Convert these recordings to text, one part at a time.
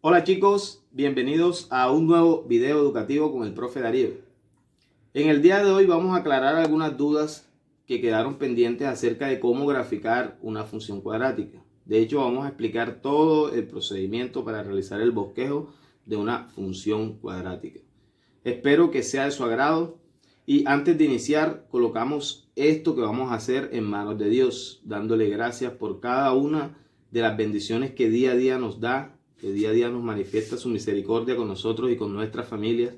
Hola chicos, bienvenidos a un nuevo video educativo con el profe Darío. En el día de hoy vamos a aclarar algunas dudas que quedaron pendientes acerca de cómo graficar una función cuadrática. De hecho, vamos a explicar todo el procedimiento para realizar el bosquejo de una función cuadrática. Espero que sea de su agrado y antes de iniciar colocamos esto que vamos a hacer en manos de Dios, dándole gracias por cada una de las bendiciones que día a día nos da, que día a día nos manifiesta su misericordia con nosotros y con nuestras familias.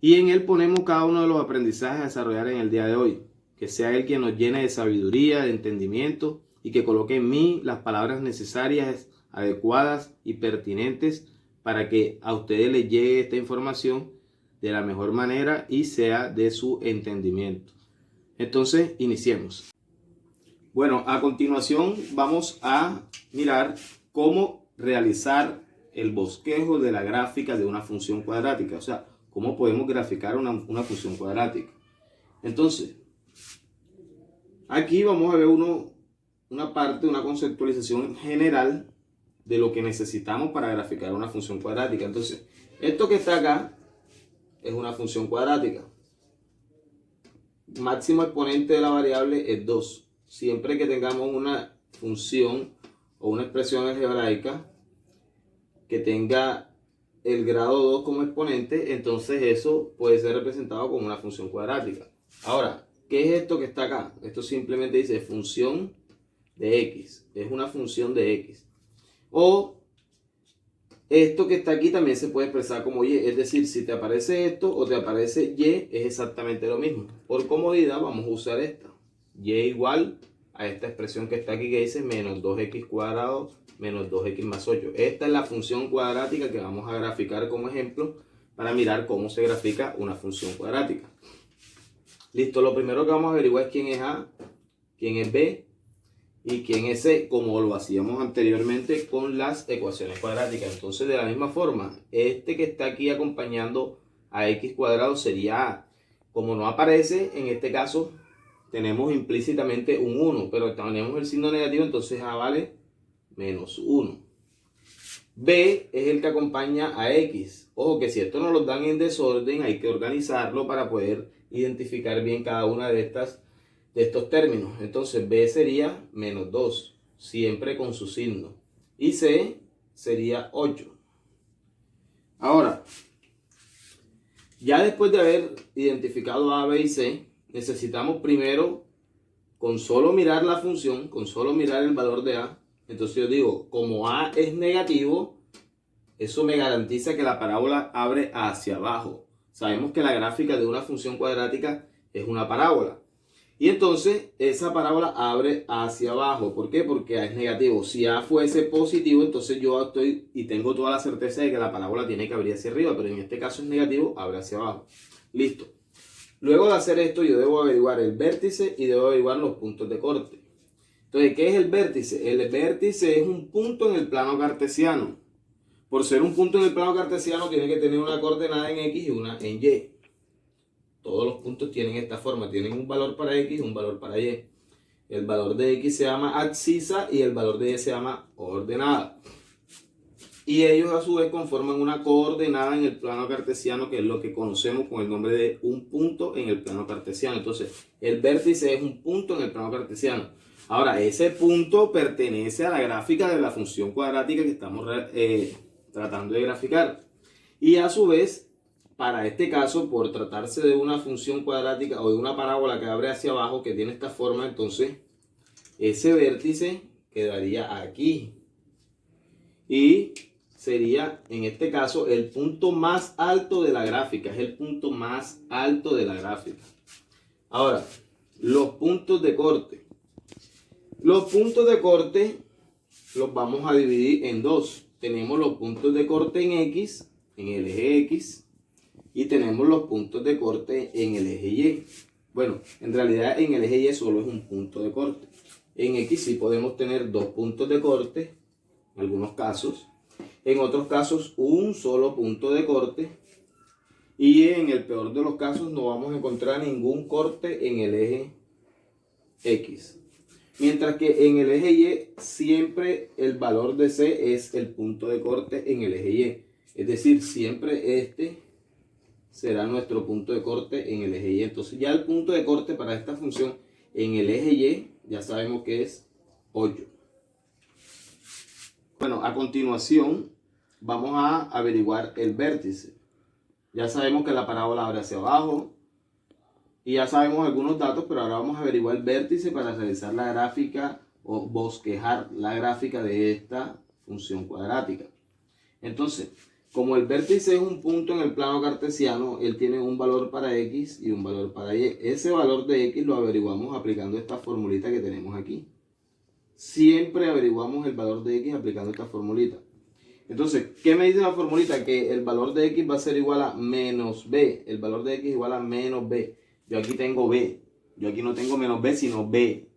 Y en Él ponemos cada uno de los aprendizajes a desarrollar en el día de hoy. Que sea Él quien nos llene de sabiduría, de entendimiento y que coloque en mí las palabras necesarias, adecuadas y pertinentes para que a ustedes les llegue esta información de la mejor manera y sea de su entendimiento. Entonces, iniciemos. Bueno, a continuación vamos a mirar cómo realizar el bosquejo de la gráfica de una función cuadrática. O sea, cómo podemos graficar una función cuadrática. Entonces, aquí vamos a ver una conceptualización general de lo que necesitamos para graficar una función cuadrática. Entonces, esto que está acá es una función cuadrática. Máximo exponente de la variable es 2. Siempre que tengamos una función o una expresión algebraica que tenga el grado 2 como exponente, entonces eso puede ser representado como una función cuadrática. Ahora, ¿qué es esto que está acá? Esto simplemente dice función de x. Es una función de x. O esto que está aquí también se puede expresar como y. Es decir, si te aparece esto o te aparece y, es exactamente lo mismo. Por comodidad vamos a usar esta. Y igual a esta expresión que está aquí que dice menos 2x cuadrado menos 2x más 8. Esta es la función cuadrática que vamos a graficar como ejemplo para mirar cómo se grafica una función cuadrática. Listo, lo primero que vamos a averiguar es quién es A, quién es B y quién es C, como lo hacíamos anteriormente con las ecuaciones cuadráticas. Entonces, de la misma forma, este que está aquí acompañando a x cuadrado sería A. Como no aparece, en este caso tenemos implícitamente un 1, pero tenemos el signo negativo, entonces A vale menos 1. B es el que acompaña a X. Ojo que si esto nos lo dan en desorden, hay que organizarlo para poder identificar bien cada una de estos términos. Entonces B sería menos 2, siempre con su signo. Y C sería 8. Ahora, ya después de haber identificado A, B y C, necesitamos primero, con solo mirar la función, con solo mirar el valor de A, entonces yo digo, como A es negativo, eso me garantiza que la parábola abre hacia abajo. Sabemos que la gráfica de una función cuadrática es una parábola. Y entonces esa parábola abre hacia abajo. ¿Por qué? Porque A es negativo. Si A fuese positivo, entonces yo estoy y tengo toda la certeza de que la parábola tiene que abrir hacia arriba. Pero en este caso es negativo, abre hacia abajo. Listo. Luego de hacer esto, yo debo averiguar el vértice y debo averiguar los puntos de corte. Entonces, ¿qué es el vértice? El vértice es un punto en el plano cartesiano. Por ser un punto en el plano cartesiano, tiene que tener una coordenada en X y una en Y. Todos los puntos tienen esta forma. Tienen un valor para X y un valor para Y. El valor de X se llama abscisa y el valor de Y se llama ordenada. Y ellos a su vez conforman una coordenada en el plano cartesiano, que es lo que conocemos con el nombre de un punto en el plano cartesiano. Entonces, el vértice es un punto en el plano cartesiano. Ahora, ese punto pertenece a la gráfica de la función cuadrática que estamos tratando de graficar. Y a su vez, para este caso, por tratarse de una función cuadrática o de una parábola que abre hacia abajo, que tiene esta forma, entonces ese vértice quedaría aquí. Y sería, en este caso, el punto más alto de la gráfica. Es el punto más alto de la gráfica. Ahora, los puntos de corte. Los puntos de corte los vamos a dividir en dos. Tenemos los puntos de corte en X, en el eje X, y tenemos los puntos de corte en el eje Y. Bueno, en realidad en el eje Y solo es un punto de corte. En X sí podemos tener dos puntos de corte, en algunos casos. En otros casos, un solo punto de corte. Y en el peor de los casos, no vamos a encontrar ningún corte en el eje X. Mientras que en el eje Y siempre el valor de C es el punto de corte en el eje Y. Es decir, siempre este será nuestro punto de corte en el eje Y. Entonces ya el punto de corte para esta función en el eje Y ya sabemos que es 8. Bueno, a continuación vamos a averiguar el vértice. Ya sabemos que la parábola abre hacia abajo y ya sabemos algunos datos, pero ahora vamos a averiguar el vértice para realizar la gráfica o bosquejar la gráfica de esta función cuadrática. Entonces, como el vértice es un punto en el plano cartesiano, él tiene un valor para X y un valor para Y. Ese valor de X lo averiguamos aplicando esta formulita que tenemos aquí. Siempre averiguamos el valor de X aplicando esta formulita. Entonces, ¿qué me dice la formulita? Que el valor de X va a ser igual a menos B. El valor de X es igual a menos B. Yo aquí tengo B. Yo aquí no tengo menos B, sino B.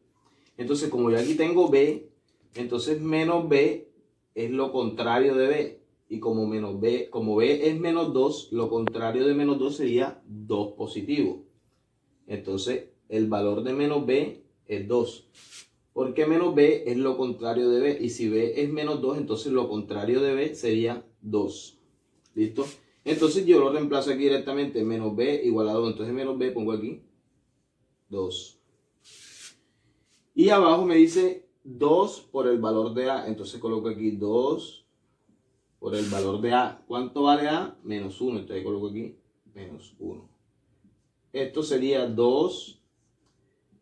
Entonces, como yo aquí tengo B, entonces menos B es lo contrario de B. Y como B es menos 2, lo contrario de menos 2 sería 2 positivo. Entonces, el valor de menos B es 2. Porque menos B es lo contrario de B. Y si B es menos 2, entonces lo contrario de B sería 2. ¿Listo? Entonces yo lo reemplazo aquí directamente. Menos B igual a 2. Entonces menos B pongo aquí 2. Y abajo me dice 2 por el valor de A. Entonces coloco aquí 2 por el valor de A. ¿Cuánto vale A? Menos 1. Entonces coloco aquí menos 1. Esto sería 2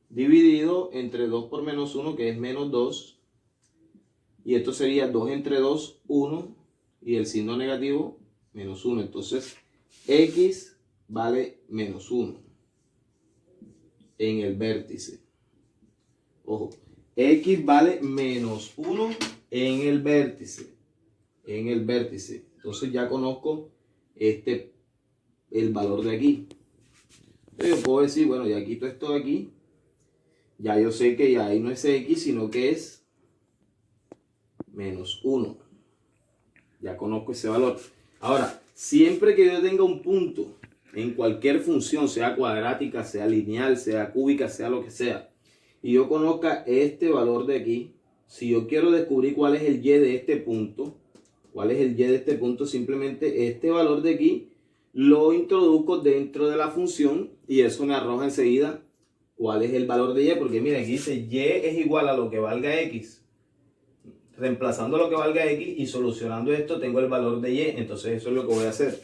dividido entre 2 por menos 1, que es menos 2. Y esto sería 2 entre 2, 1. Y el signo negativo, menos 1. Entonces, X vale menos 1 en el vértice. Ojo, X vale menos 1 en el vértice. En el vértice. Entonces ya conozco el valor de aquí. Entonces yo puedo decir, bueno, ya quito esto de aquí. Ya yo sé que ya ahí no es X, sino que es menos 1. Ya conozco ese valor. Ahora, siempre que yo tenga un punto en cualquier función, sea cuadrática, sea lineal, sea cúbica, sea lo que sea, y yo conozca este valor de aquí, si yo quiero descubrir cuál es el Y de este punto, simplemente este valor de aquí lo introduzco dentro de la función y eso me arroja enseguida cuál es el valor de Y, porque mira, aquí dice Y es igual a lo que valga X. Reemplazando lo que valga X y solucionando esto tengo el valor de Y, entonces eso es lo que voy a hacer.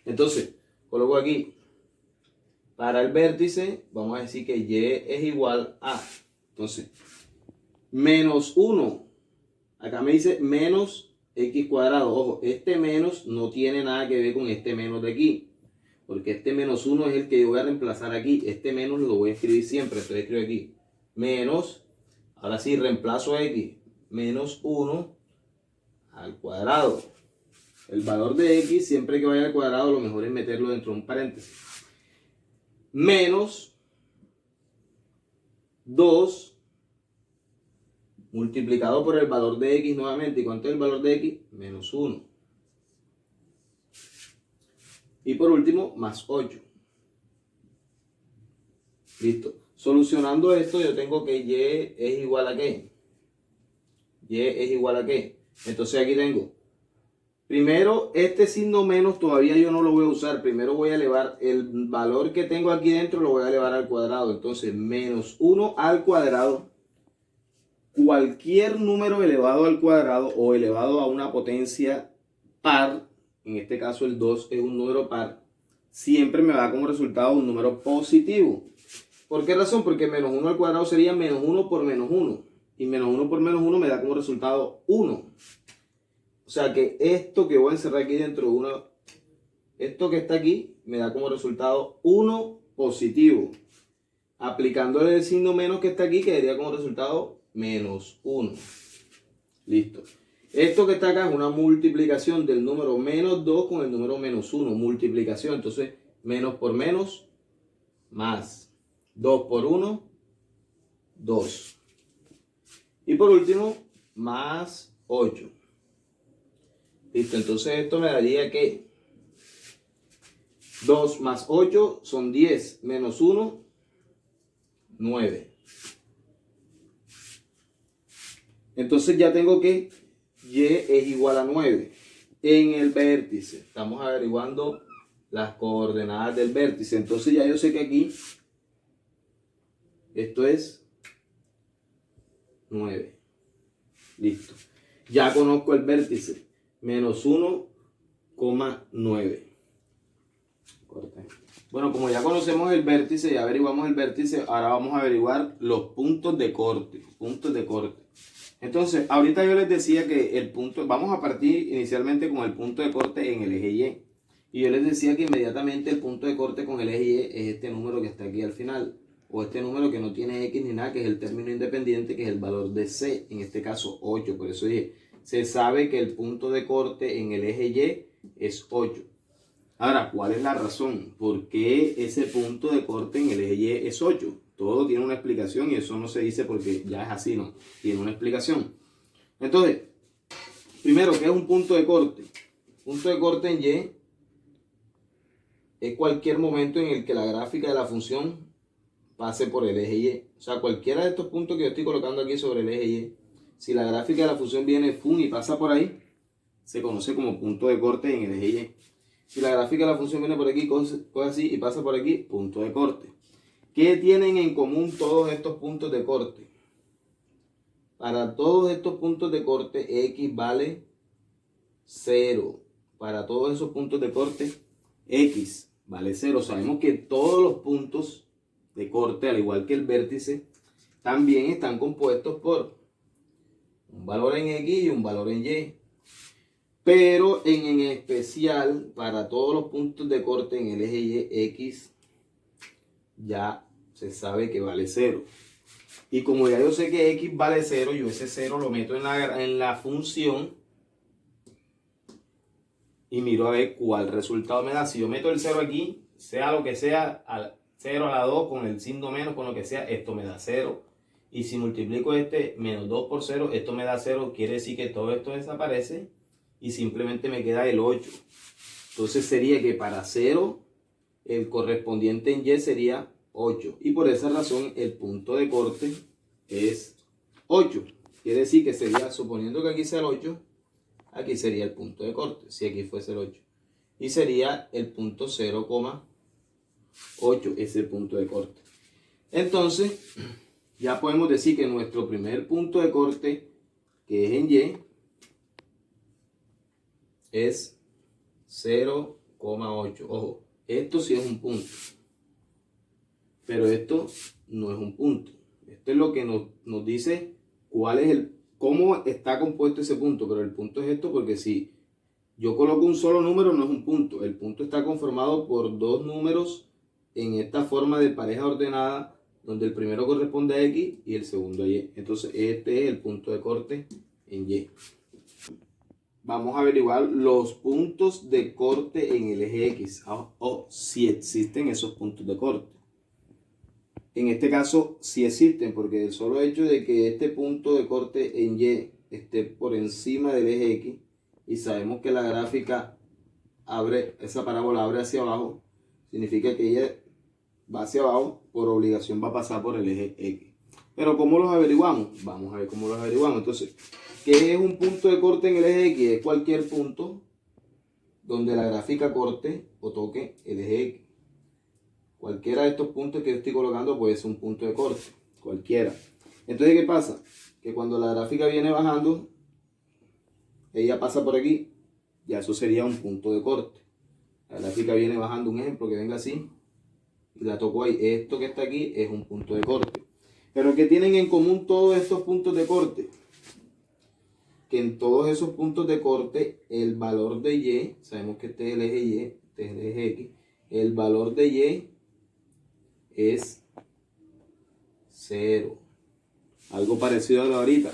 Entonces, coloco aquí, para el vértice, vamos a decir que Y es igual a, entonces, menos 1, acá me dice menos X cuadrado. Ojo, este menos no tiene nada que ver con este menos de aquí, porque este menos 1 es el que yo voy a reemplazar aquí. Este menos lo voy a escribir siempre, entonces escribo aquí, menos, ahora sí, reemplazo X, menos 1 al cuadrado. El valor de X, siempre que vaya al cuadrado, lo mejor es meterlo dentro de un paréntesis. Menos 2 multiplicado por el valor de X nuevamente. ¿Y cuánto es el valor de X? Menos 1. Y por último, más 8. Listo. Solucionando esto, yo tengo que Y es igual a ¿qué? Y es igual a ¿qué? Entonces aquí tengo, primero, este signo menos todavía yo no lo voy a usar. Primero voy a elevar el valor que tengo aquí dentro, lo voy a elevar al cuadrado. Entonces, menos 1 al cuadrado. Cualquier número elevado al cuadrado o elevado a una potencia par, en este caso el 2 es un número par, siempre me da como resultado un número positivo. ¿Por qué razón? Porque menos 1 al cuadrado sería menos 1 por menos 1. Y menos 1 por menos 1 me da como resultado 1. O sea que esto que voy a encerrar aquí dentro de esto que está aquí, me da como resultado 1 positivo. Aplicándole el signo menos que está aquí, quedaría como resultado menos 1. Listo. Esto que está acá es una multiplicación del número menos 2 con el número menos 1. Multiplicación. Entonces, menos por menos, más. 2 por 1, 2. Y por último, más 8. Listo. Entonces, esto me daría que 2 más 8 son 10. Menos 1, 9. Entonces ya tengo que y es igual a 9 en el vértice. Estamos averiguando las coordenadas del vértice. Entonces ya yo sé que aquí esto es 9. Listo. Ya conozco el vértice. Menos 1,9. Bueno, como ya conocemos el vértice, ya averiguamos el vértice, ahora vamos a averiguar los puntos de corte. Puntos de corte. Entonces, ahorita yo les decía que el punto, vamos a partir inicialmente con el punto de corte en el eje Y. Y yo les decía que inmediatamente el punto de corte con el eje Y es este número que está aquí al final. O este número que no tiene X ni nada, que es el término independiente, que es el valor de C, en este caso 8. Por eso dije, se sabe que el punto de corte en el eje Y es 8. Ahora, ¿cuál es la razón? ¿Por qué ese punto de corte en el eje Y es 8? Todo tiene una explicación y eso no se dice porque ya es así, ¿no? Tiene una explicación. Entonces, primero, ¿qué es un punto de corte? Punto de corte en Y es cualquier momento en el que la gráfica de la función pase por el eje Y. O sea, cualquiera de estos puntos que yo estoy colocando aquí sobre el eje Y, si la gráfica de la función viene y pasa por ahí, se conoce como punto de corte en el eje Y. Si la gráfica de la función viene por aquí, coge así y pasa por aquí, punto de corte. ¿Qué tienen en común todos estos puntos de corte? Para todos estos puntos de corte, X vale 0. Para todos esos puntos de corte, X vale 0. Sabemos que todos los puntos de corte, al igual que el vértice, también están compuestos por un valor en X y un valor en Y. Pero en especial, para todos los puntos de corte en el eje Y, X ya se sabe que vale 0. Y como ya yo sé que X vale 0, yo ese 0 lo meto en la función y miro a ver cuál resultado me da. Si yo meto el 0 aquí, sea lo que sea, al 0 a la 2, con el signo menos, con lo que sea, esto me da 0. Y si multiplico este menos 2 por 0, esto me da 0. Quiere decir que todo esto desaparece y simplemente me queda el 8. Entonces sería que para 0, el correspondiente en Y sería 8. Y por esa razón el punto de corte es 8. Quiere decir que sería, suponiendo que aquí sea el 8, aquí sería el punto de corte, si aquí fuese el 8. Y sería el punto 0,8, ese punto de corte. Entonces, ya podemos decir que nuestro primer punto de corte, que es en Y, es 0,8. Ojo, esto sí es un punto. Pero esto no es un punto. Esto es lo que nos dice cómo está compuesto ese punto. Pero el punto es esto, porque si yo coloco un solo número, no es un punto. El punto está conformado por dos números en esta forma de pareja ordenada, donde el primero corresponde a X y el segundo a Y. Entonces este es el punto de corte en Y. Vamos a averiguar los puntos de corte en el eje X, o si existen esos puntos de corte. En este caso sí existen, porque el solo hecho de que este punto de corte en Y esté por encima del eje X, y sabemos que la gráfica esa parábola abre hacia abajo, significa que ella va hacia abajo, por obligación va a pasar por el eje X. Pero ¿cómo los averiguamos? Vamos a ver cómo los averiguamos. Entonces, ¿qué es un punto de corte en el eje X? Es cualquier punto donde la gráfica corte o toque el eje X. Cualquiera de estos puntos que yo estoy colocando puede ser un punto de corte. Cualquiera. Entonces, ¿qué pasa? Que cuando la gráfica viene bajando, ella pasa por aquí, ya eso sería un punto de corte. La gráfica viene bajando, un ejemplo que venga así, y la toco ahí. Esto que está aquí es un punto de corte. Pero ¿qué tienen en común todos estos puntos de corte? Que en todos esos puntos de corte, el valor de Y, sabemos que este es el eje Y, este es el eje X, el valor de Y es 0. Algo parecido a lo ahorita.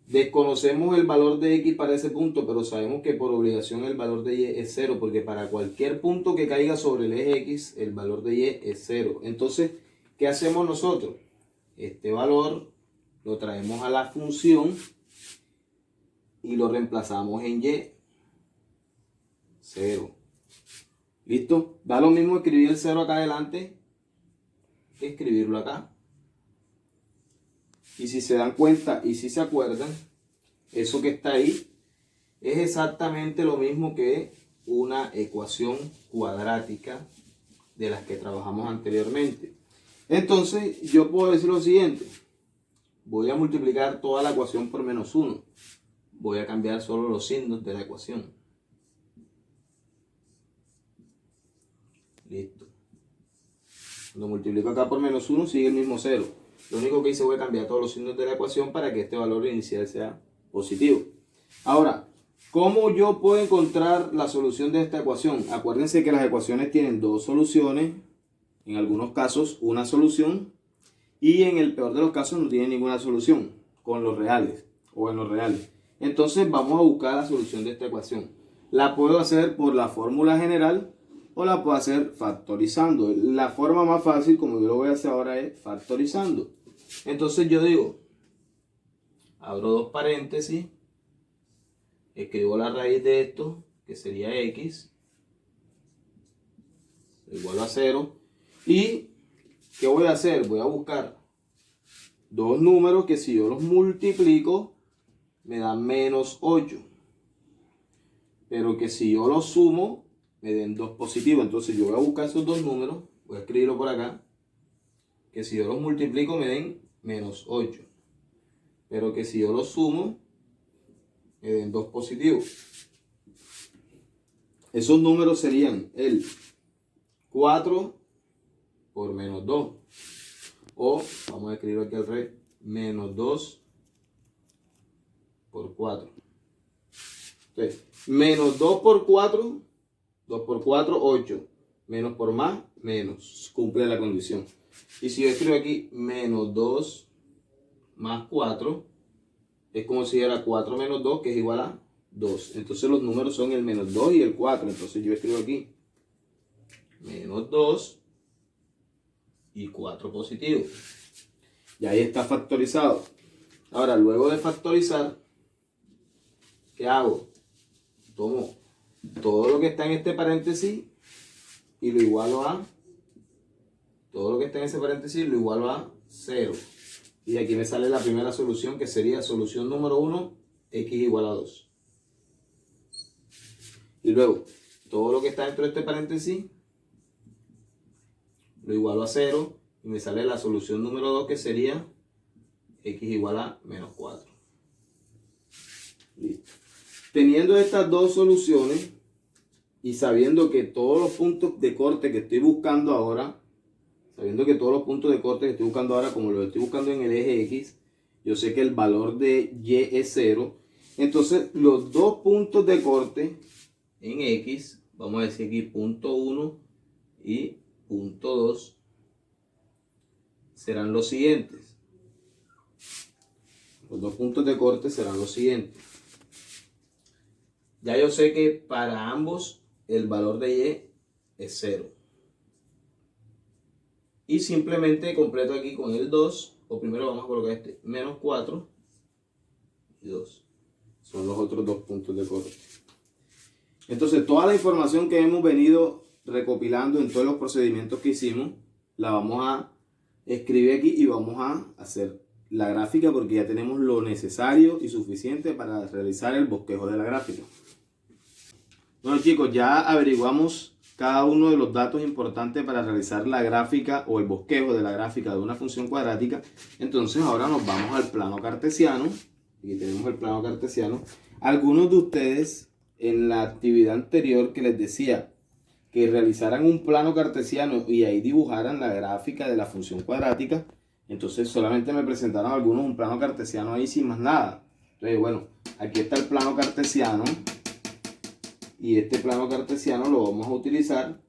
Desconocemos el valor de X para ese punto, pero sabemos que por obligación el valor de Y es 0, porque para cualquier punto que caiga sobre el eje X, el valor de Y es 0. Entonces, ¿qué hacemos nosotros? Este valor lo traemos a la función y lo reemplazamos en Y. 0. ¿Listo? Da lo mismo escribir el 0 acá adelante que escribirlo acá. Y si se dan cuenta y si se acuerdan, eso que está ahí es exactamente lo mismo que una ecuación cuadrática de las que trabajamos anteriormente. Entonces yo puedo decir lo siguiente: voy a multiplicar toda la ecuación por menos 1. Voy a cambiar solo los signos de la ecuación. Listo. Cuando multiplico acá por menos 1 sigue el mismo 0. Lo único que hice fue cambiar todos los signos de la ecuación para que este valor inicial sea positivo. Ahora, ¿cómo yo puedo encontrar la solución de esta ecuación? Acuérdense que las ecuaciones tienen dos soluciones, en algunos casos una solución, y en el peor de los casos no tienen ninguna solución con los reales o en los reales. Entonces vamos a buscar la solución de esta ecuación. La puedo hacer por la fórmula general o la puedo hacer factorizando. La forma más fácil, como yo lo voy a hacer ahora, es factorizando. Entonces yo digo, abro dos paréntesis, escribo la raíz de esto, que sería x, igual a 0. ¿Y qué voy a hacer? Voy a buscar dos números que si yo los multiplico me dan menos 8. Pero que si yo los sumo me den 2 positivos. Entonces yo voy a buscar esos dos números, voy a escribirlo por acá, que si yo los multiplico me den menos 8. Pero que si yo los sumo me den 2 positivos. Esos números serían el 4 por menos 2. O, vamos a escribirlo aquí al revés, menos 2 por 4. Entonces, menos 2 por 4, 2 por 4, 8. Menos por más, menos. Cumple la condición. Y si yo escribo aquí menos 2 más 4, es como si era 4 menos 2, que es igual a 2. Entonces los números son el menos 2 y el 4. Entonces yo escribo aquí menos 2 y 4 positivo. Y ahí está factorizado. Ahora, luego de factorizar, ¿qué hago? Tomo todo lo que está en este paréntesis y lo igualo a, todo lo que está en ese paréntesis lo igualo a 0. Y aquí me sale la primera solución, que sería solución número 1, x igual a 2. Y luego, todo lo que está dentro de este paréntesis lo igualo a 0 y me sale la solución número 2, que sería x igual a menos 4. Listo. Teniendo estas dos soluciones y sabiendo que todos los puntos de corte que estoy buscando ahora, como los estoy buscando en el eje X, yo sé que el valor de Y es 0. Entonces los dos puntos de corte en X, vamos a decir aquí punto 1 y punto 2, serán los siguientes. Los dos puntos de corte serán los siguientes. Ya yo sé que para ambos el valor de Y es 0. Y simplemente completo aquí con el 2, o primero vamos a colocar este, menos 4 y 2. Son los otros dos puntos de corte. Entonces toda la información que hemos venido recopilando en todos los procedimientos que hicimos, la vamos a escribir aquí y vamos a hacer la gráfica, porque ya tenemos lo necesario y suficiente para realizar el bosquejo de la gráfica. Bueno chicos, ya averiguamos cada uno de los datos importantes para realizar la gráfica o el bosquejo de la gráfica de una función cuadrática. Entonces ahora nos vamos al plano cartesiano. Aquí tenemos el plano cartesiano. Algunos de ustedes en la actividad anterior que les decía que realizaran un plano cartesiano y ahí dibujaran la gráfica de la función cuadrática, entonces solamente me presentaron algunos un plano cartesiano ahí sin más nada. Entonces bueno, aquí está el plano cartesiano. Y este plano cartesiano lo vamos a utilizar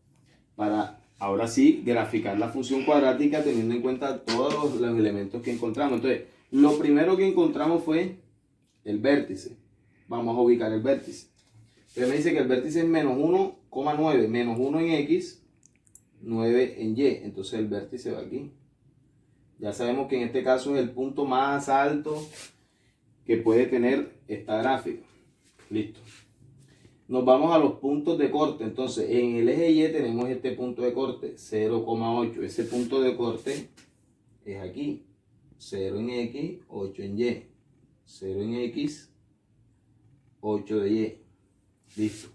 para, ahora sí, graficar la función cuadrática teniendo en cuenta todos los elementos que encontramos. Entonces, lo primero que encontramos fue el vértice. Vamos a ubicar el vértice. Entonces me dice que el vértice es menos 1,9. Menos 1 en X, 9 en Y. Entonces el vértice va aquí. Ya sabemos que en este caso es el punto más alto que puede tener esta gráfica. Listo. Nos vamos a los puntos de corte. Entonces en el eje Y tenemos este punto de corte 0,8. Ese punto de corte es aquí. 0 en X, 8 en Y. 0 en X, 8 de Y. Listo.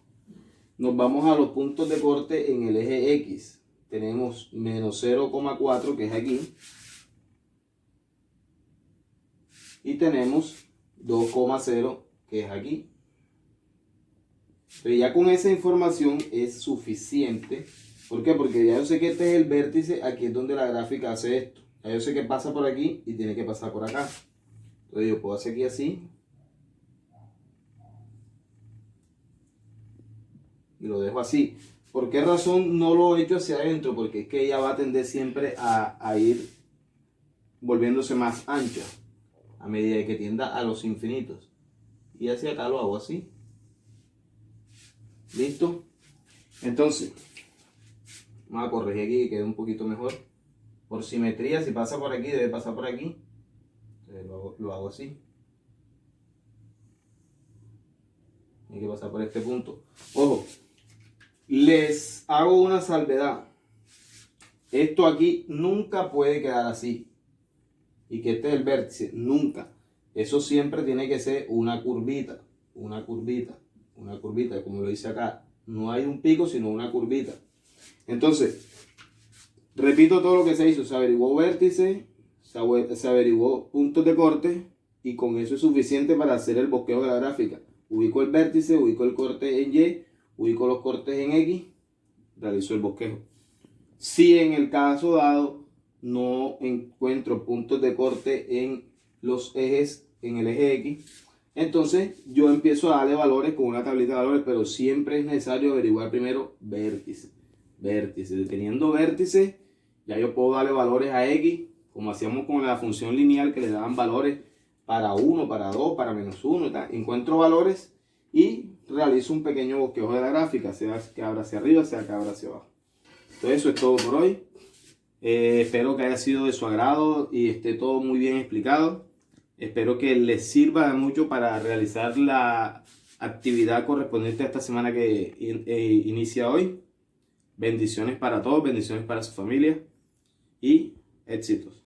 Nos vamos a los puntos de corte en el eje X. Tenemos menos 0,4 que es aquí. Y tenemos 2,0 que es aquí. Pero ya con esa información es suficiente. ¿Por qué? Porque ya yo sé que este es el vértice, aquí es donde la gráfica hace esto. Ya yo sé que pasa por aquí y tiene que pasar por acá. Entonces yo puedo hacer aquí así. Y lo dejo así. ¿Por qué razón no lo he hecho hacia adentro? Porque es que ella va a tender siempre a ir volviéndose más ancha a medida que tienda a los infinitos. Y hacia acá lo hago así. ¿Listo? Entonces, vamos a corregir aquí que quede un poquito mejor. Por simetría, si pasa por aquí, debe pasar por aquí. Entonces lo hago así. Hay que pasar por este punto. Ojo, les hago una salvedad. Esto aquí nunca puede quedar así. Y que este es el vértice, nunca. Eso siempre tiene que ser una curvita, una curvita, una curvita, como lo dice acá. No hay un pico, sino una curvita. Entonces, repito todo lo que se hizo. Se averiguó vértice, se averiguó puntos de corte y con eso es suficiente para hacer el bosquejo de la gráfica. Ubico el vértice, ubico el corte en Y, ubico los cortes en X, realizo el bosquejo. Si en el caso dado no encuentro puntos de corte en los ejes, en el eje X, entonces yo empiezo a darle valores con una tablita de valores, pero siempre es necesario averiguar primero vértice. Vértice. Teniendo vértice, ya yo puedo darle valores a X, como hacíamos con la función lineal que le daban valores para 1, para 2, para menos 1. Encuentro valores y realizo un pequeño bosquejo de la gráfica, sea que abra hacia arriba, sea que abra hacia abajo. Entonces eso es todo por hoy. Espero que haya sido de su agrado y esté todo muy bien explicado. Espero que les sirva de mucho para realizar la actividad correspondiente a esta semana que inicia hoy. Bendiciones para todos, bendiciones para su familia y éxitos.